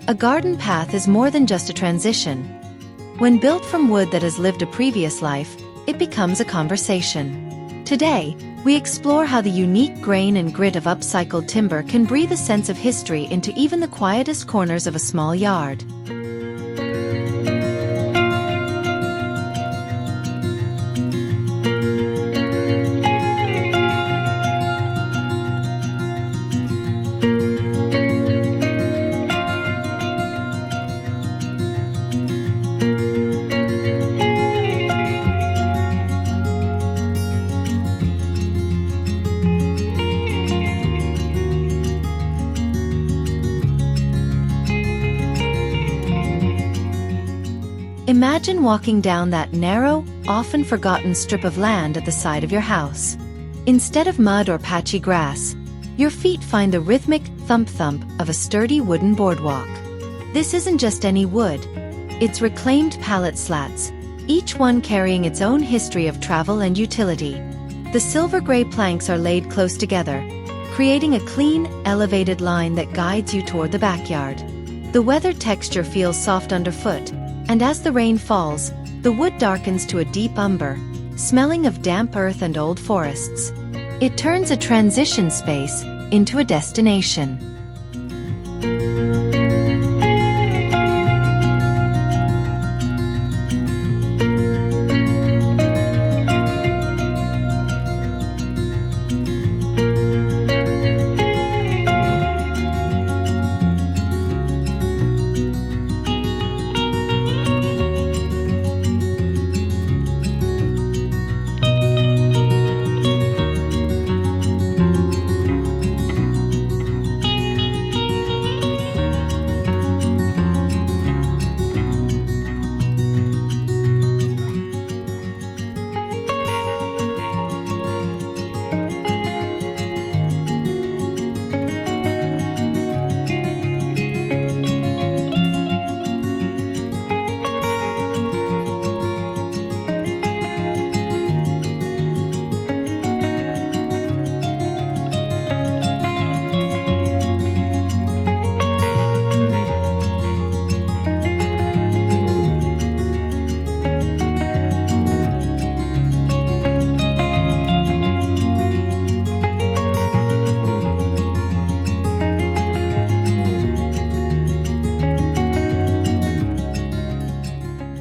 A garden path is more than just a transition. When built from wood that has lived a previous life, it becomes a conversation. Today, we explore how the unique grain and grit of upcycled timber can breathe a sense of history into even the quietest corners of a small yard. Imagine walking down that narrow, often forgotten strip of land at the side of your house. Instead of mud or patchy grass, your feet find the rhythmic thump-thump of a sturdy wooden boardwalk. This isn't just any wood. It's reclaimed pallet slats, each one carrying its own history of travel and utility. The silver-gray planks are laid close together, creating a clean, elevated line that guides you toward the backyard. The weathered texture feels soft underfoot, and as the rain falls, the wood darkens to a deep umber, smelling of damp earth and old forests. It turns a transition space into a destination.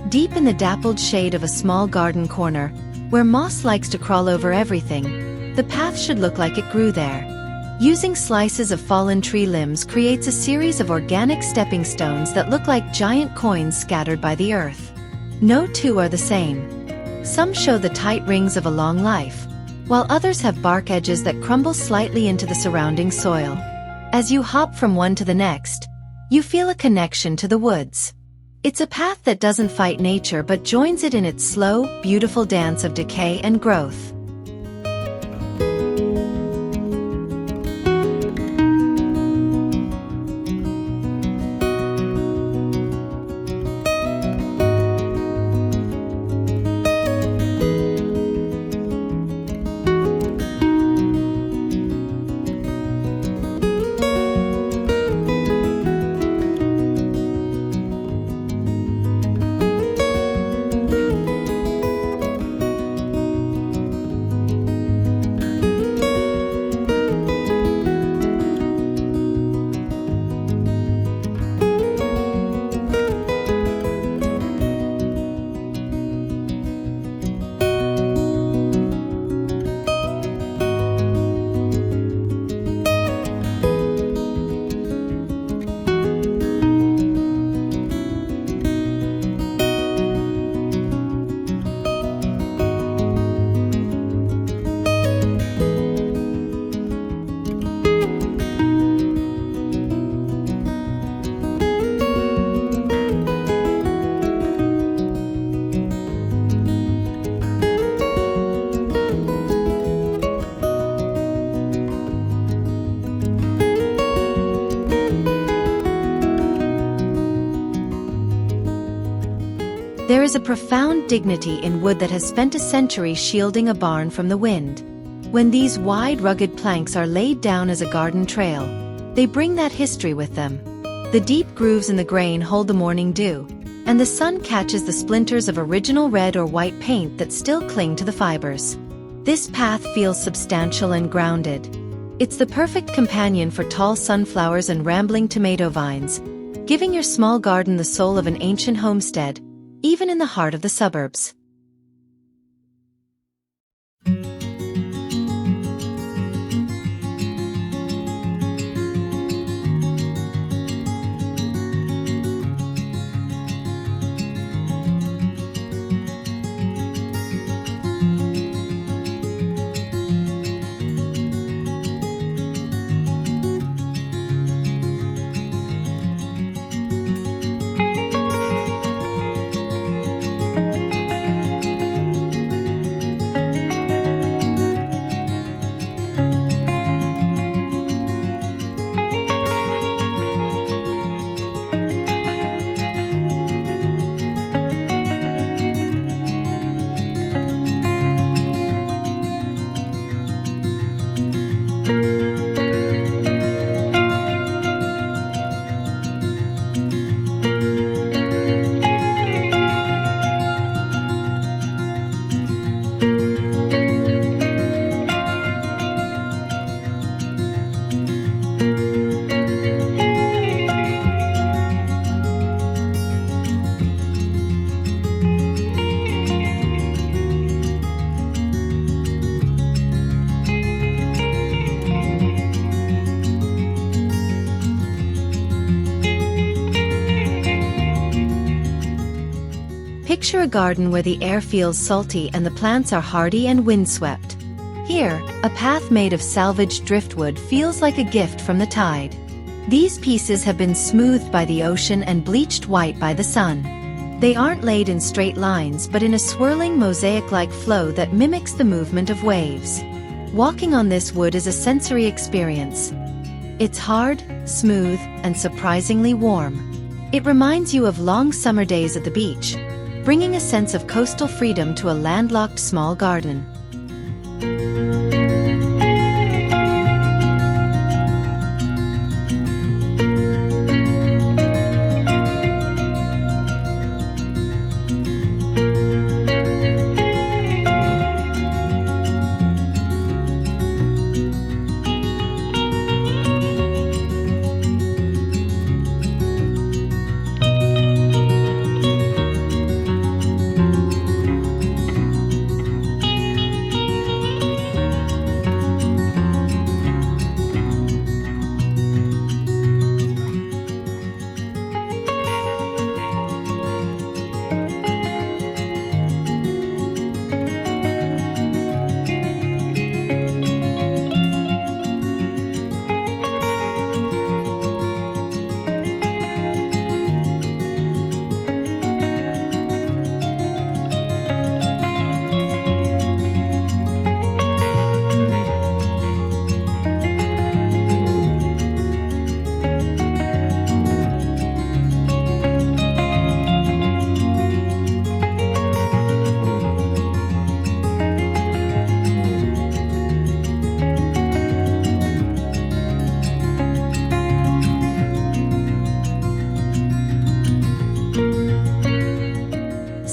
Deep in the dappled shade of a small garden corner, where moss likes to crawl over everything, the path should look like it grew there. Using slices of fallen tree limbs creates a series of organic stepping stones that look like giant coins scattered by the earth. No two are the same. Some show the tight rings of a long life, while others have bark edges that crumble slightly into the surrounding soil. As you hop from one to the next, you feel a connection to the woods. It's a path that doesn't fight nature but joins it in its slow, beautiful dance of decay and growth. There is a profound dignity in wood that has spent a century shielding a barn from the wind. When these wide, rugged planks are laid down as a garden trail, they bring that history with them. The deep grooves in the grain hold the morning dew, and the sun catches the splinters of original red or white paint that still cling to the fibers. This path feels substantial and grounded. It's the perfect companion for tall sunflowers and rambling tomato vines, giving your small garden the soul of an ancient homestead, even in the heart of the suburbs. Picture a garden where the air feels salty and the plants are hardy and windswept. Here, a path made of salvaged driftwood feels like a gift from the tide. These pieces have been smoothed by the ocean and bleached white by the sun. They aren't laid in straight lines but in a swirling mosaic-like flow that mimics the movement of waves. Walking on this wood is a sensory experience. It's hard, smooth, and surprisingly warm. It reminds you of long summer days at the beach, bringing a sense of coastal freedom to a landlocked small garden.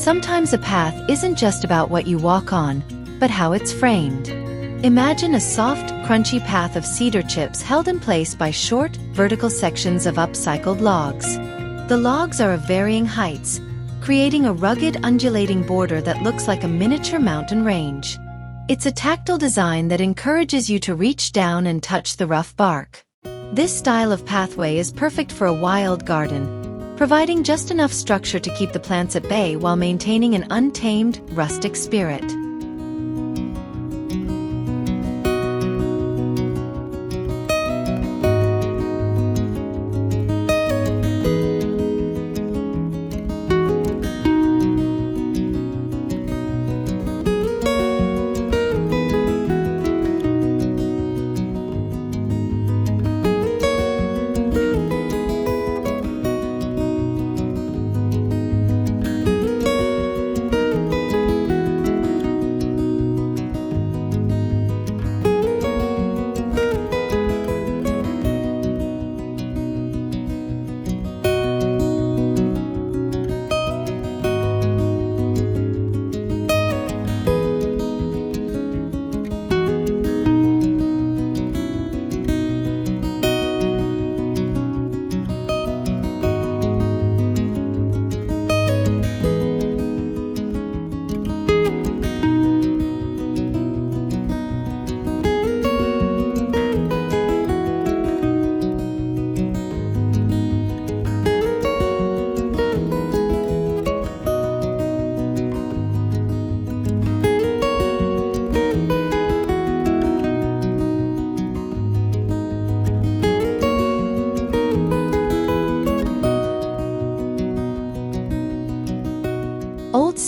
Sometimes a path isn't just about what you walk on, but how it's framed. Imagine a soft, crunchy path of cedar chips held in place by short, vertical sections of upcycled logs. The logs are of varying heights, creating a rugged, undulating border that looks like a miniature mountain range. It's a tactile design that encourages you to reach down and touch the rough bark. This style of pathway is perfect for a wild garden, providing just enough structure to keep the plants at bay while maintaining an untamed, rustic spirit.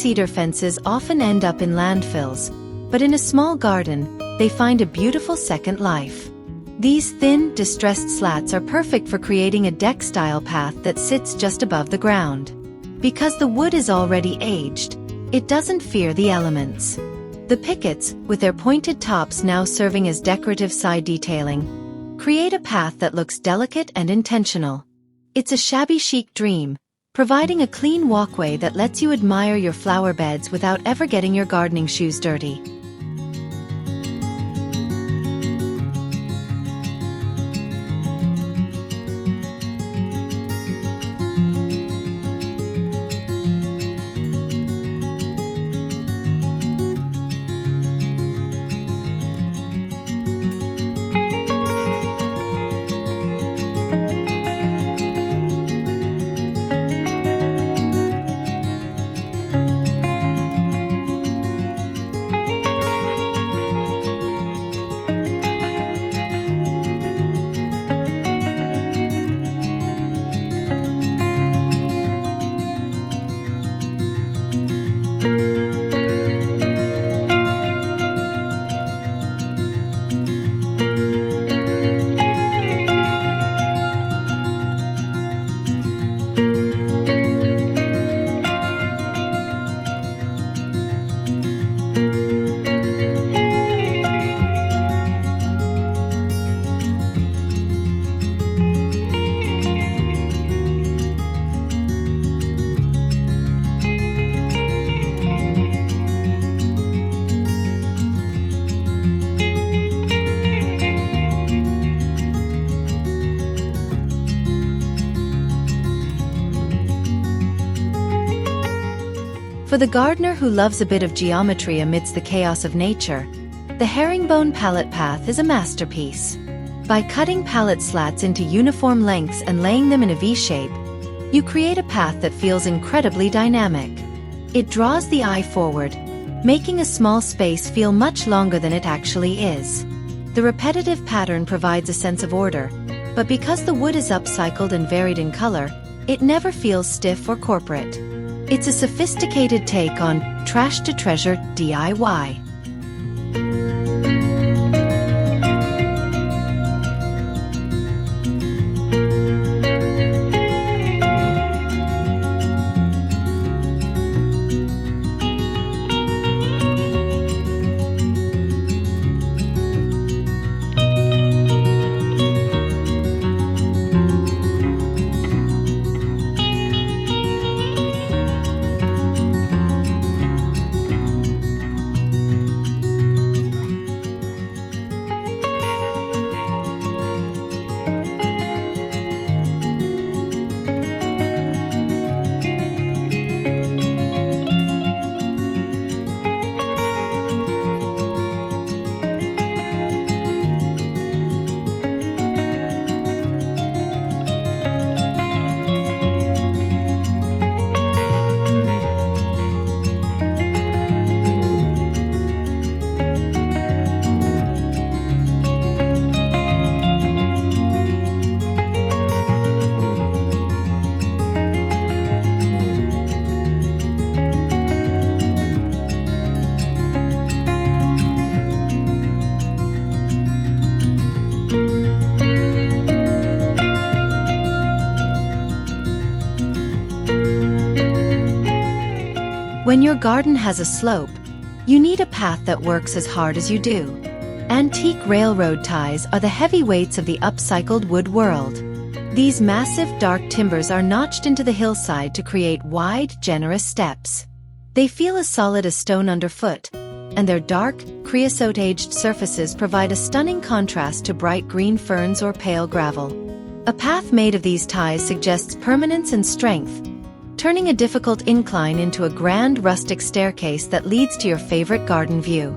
cedar fences often end up in landfills, but in a small garden, they find a beautiful second life. These thin, distressed slats are perfect for creating a deck-style path that sits just above the ground. Because the wood is already aged, it doesn't fear the elements. The pickets, with their pointed tops now serving as decorative side detailing, create a path that looks delicate and intentional. It's a shabby chic dream, providing a clean walkway that lets you admire your flower beds without ever getting your gardening shoes dirty. For the gardener who loves a bit of geometry amidst the chaos of nature, the Herringbone pallet path is a masterpiece. By cutting pallet slats into uniform lengths and laying them in a V-shape, you create a path that feels incredibly dynamic. It draws the eye forward, making a small space feel much longer than it actually is. The repetitive pattern provides a sense of order, but because the wood is upcycled and varied in color, it never feels stiff or corporate. It's a sophisticated take on trash to treasure DIY. When your garden has a slope, you need a path that works as hard as you do. Antique railroad ties are the heavyweights of the upcycled wood world. These massive dark timbers are notched into the hillside to create wide, generous steps. They feel as solid as stone underfoot, and their dark, creosote-aged surfaces provide a stunning contrast to bright green ferns or pale gravel. A path made of these ties suggests permanence and strength, turning a difficult incline into a grand rustic staircase that leads to your favorite garden view.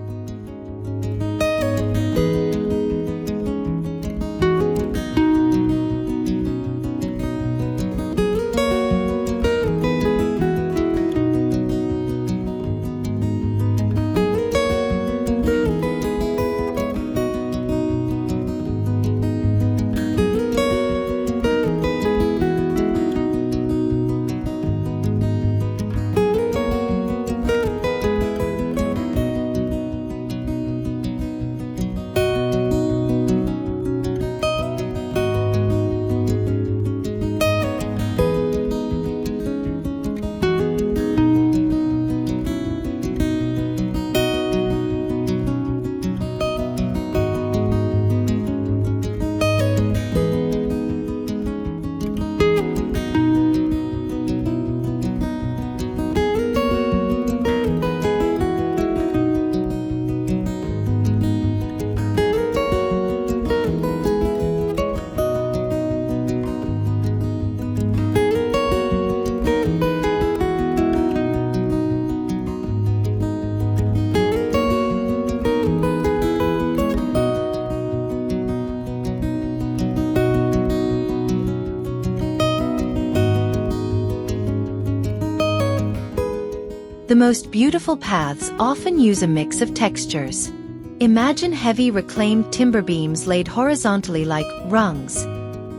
The most beautiful paths often use a mix of textures. Imagine heavy reclaimed timber beams laid horizontally like rungs,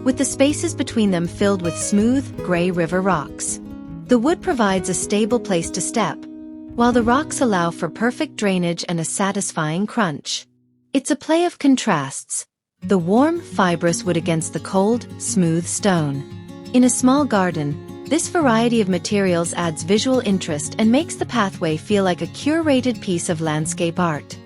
with the spaces between them filled with smooth, gray river rocks. The wood provides a stable place to step, while the rocks allow for perfect drainage and a satisfying crunch. It's a play of contrasts, the warm, fibrous wood against the cold, smooth stone. In a small garden, this variety of materials adds visual interest and makes the pathway feel like a curated piece of landscape art.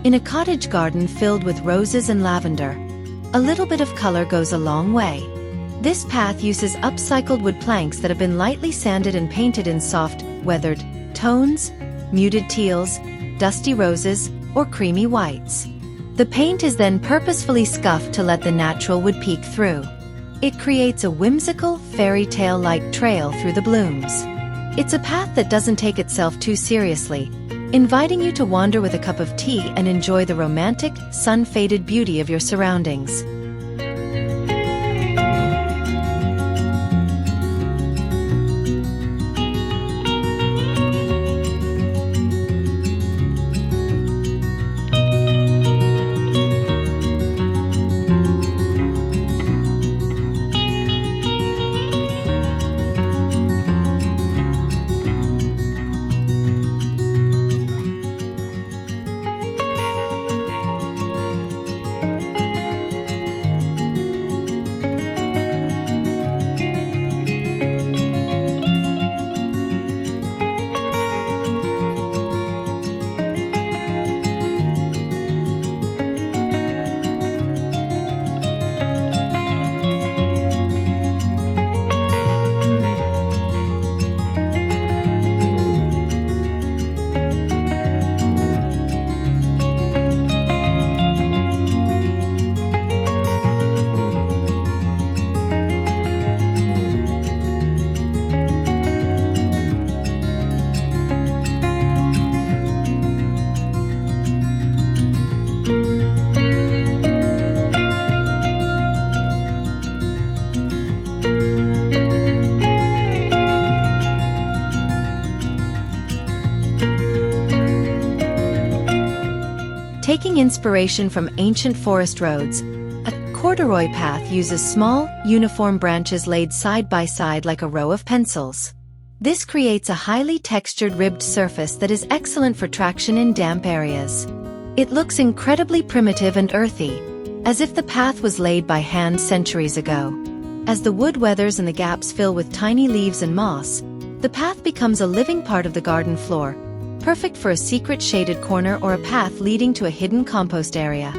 In a cottage garden filled with roses and lavender, a little bit of color goes a long way. This path uses upcycled wood planks that have been lightly sanded and painted in soft, weathered tones, muted teals, dusty roses, or creamy whites. The paint is then purposefully scuffed to let the natural wood peek through. It creates a whimsical, fairy tale-like trail through the blooms. It's a path that doesn't take itself too seriously, inviting you to wander with a cup of tea and enjoy the romantic, sun-faded beauty of your surroundings. Taking inspiration from ancient forest roads, a corduroy path uses small, uniform branches laid side by side like a row of pencils. This creates a highly textured ribbed surface that is excellent for traction in damp areas. It looks incredibly primitive and earthy, as if the path was laid by hand centuries ago. As the wood weathers and the gaps fill with tiny leaves and moss, the path becomes a living part of the garden floor, perfect for a secret shaded corner or a path leading to a hidden compost area.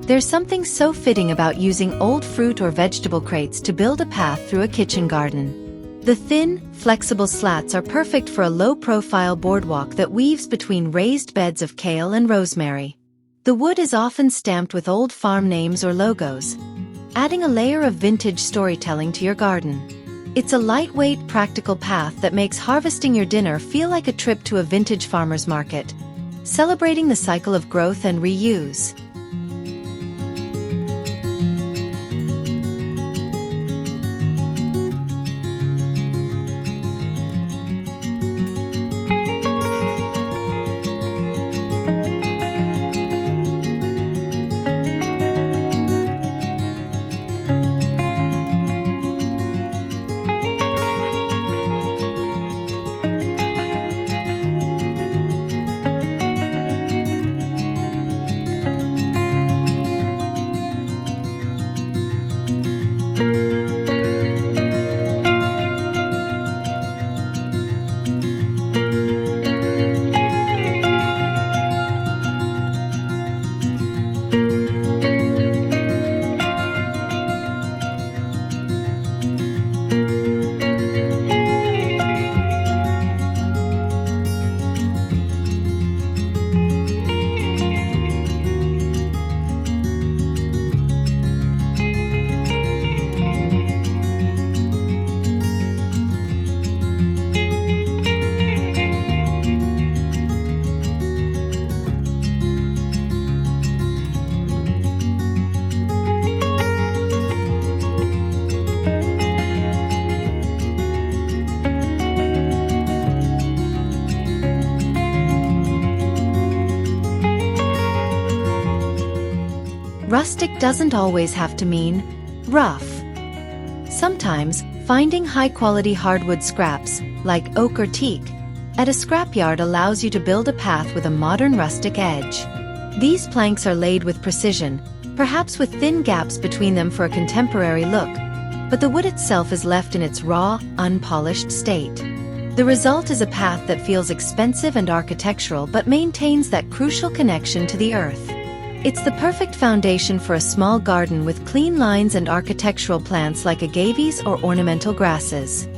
There's something so fitting about using old fruit or vegetable crates to build a path through a kitchen garden. The thin, flexible slats are perfect for a low-profile boardwalk that weaves between raised beds of kale and rosemary. The wood is often stamped with old farm names or logos, adding a layer of vintage storytelling to your garden. It's a lightweight, practical path that makes harvesting your dinner feel like a trip to a vintage farmer's market, celebrating the cycle of growth and reuse. Rustic doesn't always have to mean rough. Sometimes, finding high-quality hardwood scraps, like oak or teak, at a scrapyard allows you to build a path with a modern rustic edge. These planks are laid with precision, perhaps with thin gaps between them for a contemporary look, but the wood itself is left in its raw, unpolished state. The result is a path that feels expensive and architectural but maintains that crucial connection to the earth. It's the perfect foundation for a small garden with clean lines and architectural plants like agaves or ornamental grasses.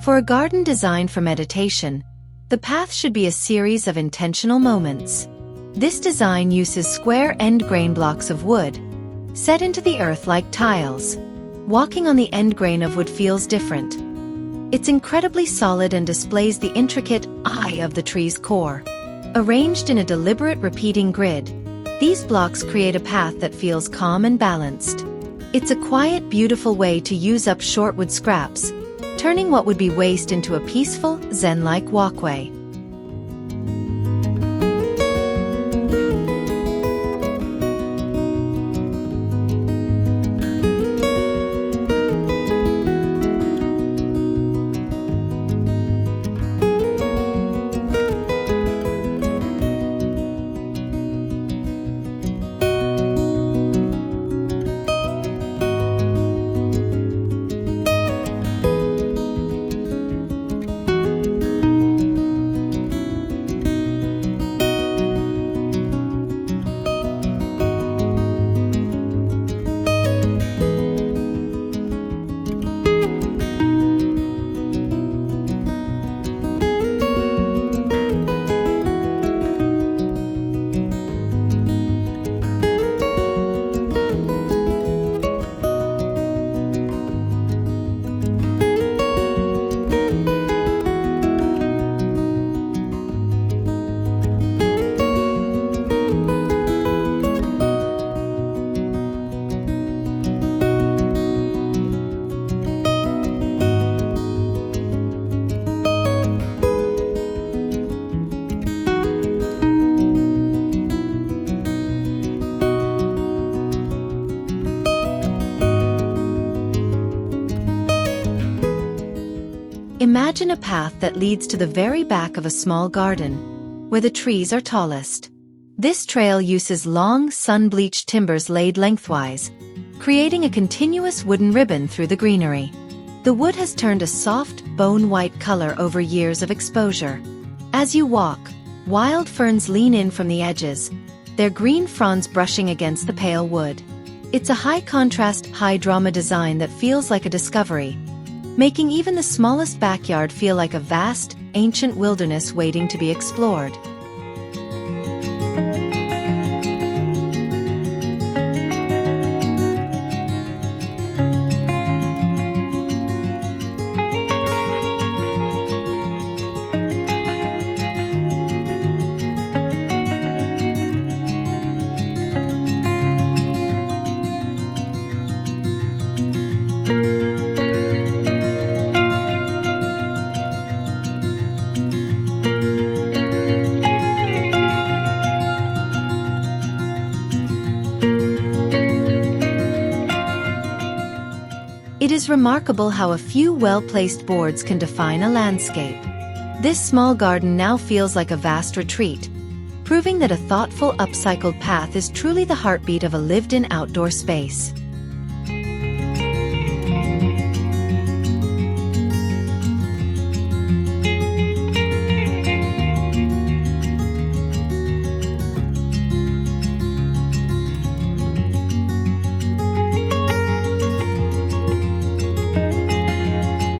For a garden designed for meditation, the path should be a series of intentional moments. This design uses square end grain blocks of wood, set into the earth like tiles. Walking on the end grain of wood feels different. It's incredibly solid and displays the intricate eye of the tree's core. Arranged in a deliberate repeating grid, these blocks create a path that feels calm and balanced. It's a quiet, beautiful way to use up short wood scraps, turning what would be waste into a peaceful, zen-like walkway. Imagine a path that leads to the very back of a small garden, where the trees are tallest. This trail uses long, sun-bleached timbers laid lengthwise, creating a continuous wooden ribbon through the greenery. The wood has turned a soft, bone-white color over years of exposure. As you walk, wild ferns lean in from the edges, their green fronds brushing against the pale wood. It's a high-contrast, high-drama design that feels like a discovery, making even the smallest backyard feel like a vast, ancient wilderness waiting to be explored. It is remarkable how a few well-placed boards can define a landscape. This small garden now feels like a vast retreat, proving that a thoughtful upcycled path is truly the heartbeat of a lived-in outdoor space.